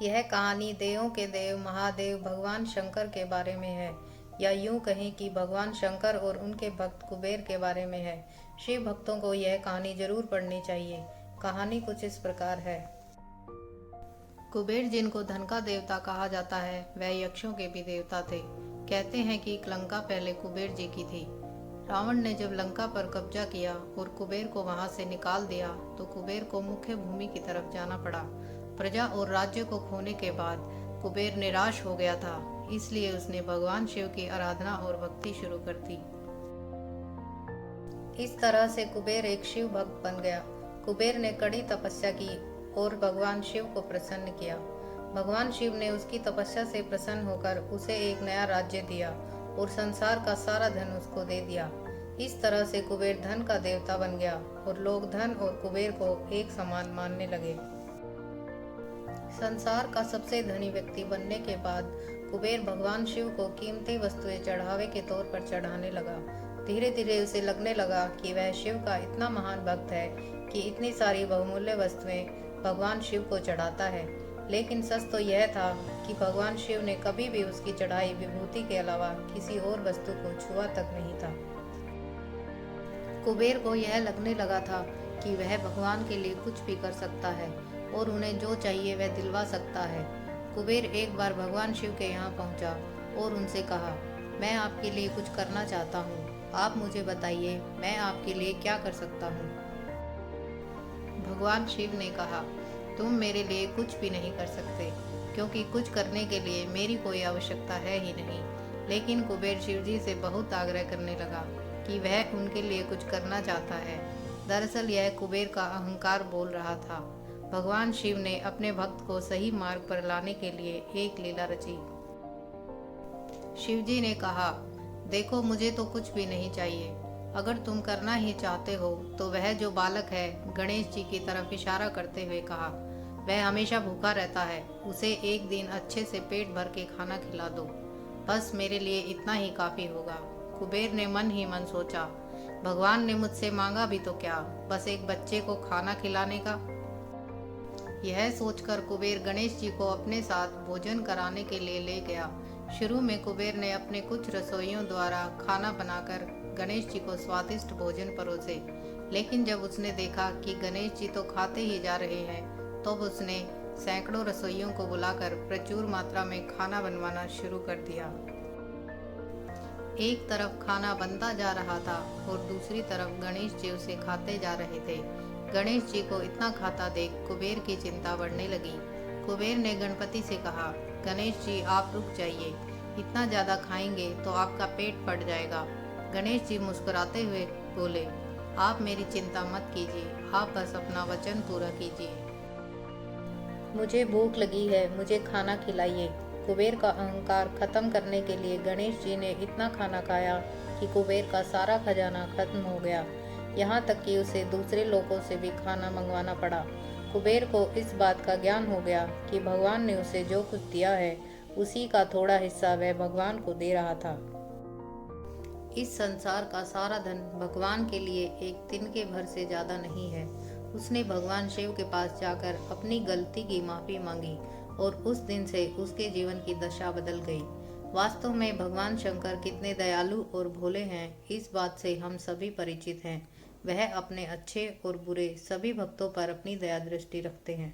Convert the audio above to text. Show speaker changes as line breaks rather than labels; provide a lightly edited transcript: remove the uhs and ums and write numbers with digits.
यह कहानी देवों के देव महादेव भगवान शंकर के बारे में है, या यूं कहें कि भगवान शंकर और उनके भक्त कुबेर के बारे में है। शिव भक्तों को यह कहानी जरूर पढ़नी चाहिए। कहानी कुछ इस प्रकार है। कुबेर, जिनको धन का देवता कहा जाता है, वह यक्षों के भी देवता थे। कहते हैं कि लंका पहले कुबेर जी की थी। रावण ने जब लंका पर कब्जा किया और कुबेर को वहां से निकाल दिया, तो कुबेर को मुख्य भूमि की तरफ जाना पड़ा। प्रजा और राज्य को खोने के बाद कुबेर निराश हो गया था, इसलिए उसने भगवान शिव की आराधना और भक्ति शुरू कर दी। इस तरह से कुबेर एक शिव भक्त बन गया। कुबेर ने कड़ी तपस्या की और भगवान शिव को प्रसन्न किया। भगवान शिव ने उसकी तपस्या से प्रसन्न होकर उसे एक नया राज्य दिया और संसार का सारा धन उसको दे दिया। इस तरह से कुबेर धन का देवता बन गया और लोग धन और कुबेर को एक समान मानने लगे। संसार का सबसे धनी व्यक्ति बनने के बाद कुबेर भगवान शिव को कीमती वस्तुएं चढ़ावे के तौर पर चढ़ाने लगा। धीरे धीरे उसे लगने लगा कि वह शिव का इतना महान भक्त है कि इतनी सारी बहुमूल्य वस्तुएं भगवान शिव को चढ़ाता है। लेकिन सच तो यह था कि भगवान शिव ने कभी भी उसकी चढ़ाई विभूति के अलावा किसी और वस्तु को छुआ तक नहीं था। कुबेर को यह लगने लगा था कि वह भगवान के लिए कुछ भी कर सकता है और उन्हें जो चाहिए वह दिलवा सकता है। कुबेर एक बार भगवान शिव के यहाँ पहुँचा और उनसे कहा, मैं आपके लिए कुछ करना चाहता हूँ, आप मुझे बताइए मैं आपके लिए क्या कर सकता हूँ। भगवान शिव ने कहा, तुम मेरे लिए कुछ भी नहीं कर सकते, क्योंकि कुछ करने के लिए मेरी कोई आवश्यकता है ही नहीं। लेकिन कुबेर शिव जी से बहुत आग्रह करने लगा कि वह उनके लिए कुछ करना चाहता है। दरअसल यह कुबेर का अहंकार बोल रहा था। भगवान शिव ने अपने भक्त को सही मार्ग पर लाने के लिए एक लीला रची। शिव जी ने कहा, देखो मुझे तो कुछ भी नहीं चाहिए। अगर तुम करना ही चाहते हो तो वह जो बालक है, गणेश जी की तरफ इशारा करते हुए कहा, वह हमेशा भूखा रहता है, उसे एक दिन अच्छे से पेट भर के खाना खिला दो। बस मेरे लिए इतना ही काफी होगा। कुबेर ने मन ही मन सोचा, भगवान ने मुझसे मांगा भी तो क्या, बस एक बच्चे को खाना खिलाने का। यह सोचकर कुबेर गणेश जी को अपने साथ भोजन कराने के लिए ले गया। शुरू में कुबेर ने अपने कुछ रसोइयों द्वारा खाना बनाकर गणेश जी को स्वादिष्ट भोजन परोसे, लेकिन जब उसने देखा कि गणेश जी तो खाते ही जा रहे हैं, तो उसने सैकड़ों रसोइयों को बुलाकर प्रचुर मात्रा में खाना बनवाना शुरू कर दिया। एक तरफ खाना बनता जा रहा था और दूसरी तरफ गणेश जी उसे खाते जा रहे थे। गणेश जी को इतना खाता देख कुबेर की चिंता बढ़ने लगी। कुबेर ने गणपति से कहा, गणेश जी आप रुक जाइए, इतना ज्यादा खाएंगे तो आपका पेट फट जाएगा। गणेश जी मुस्कुराते हुए बोले, आप मेरी चिंता मत कीजिए, आप बस अपना वचन पूरा कीजिए। मुझे भूख लगी है, मुझे खाना खिलाइए। कुबेर का अहंकार खत्म करने के लिए गणेश जी ने इतना खाना खाया कि कुबेर का सारा खजाना खत्म हो गया। यहाँ तक कि उसे दूसरे लोगों से भी खाना मंगवाना पड़ा। कुबेर को इस बात का ज्ञान हो गया कि भगवान ने उसे जो कुछ दिया है उसी का थोड़ा हिस्सा वह भगवान को दे रहा था। इस संसार का सारा धन भगवान के लिए एक तिनके भर से ज्यादा नहीं है। उसने भगवान शिव के पास जाकर अपनी गलती की माफी मांगी और उस दिन से उसके जीवन की दशा बदल गई। वास्तव में भगवान शंकर कितने दयालु और भोले हैं, इस बात से हम सभी परिचित हैं। वह अपने अच्छे और बुरे सभी भक्तों पर अपनी दया दृष्टि रखते हैं।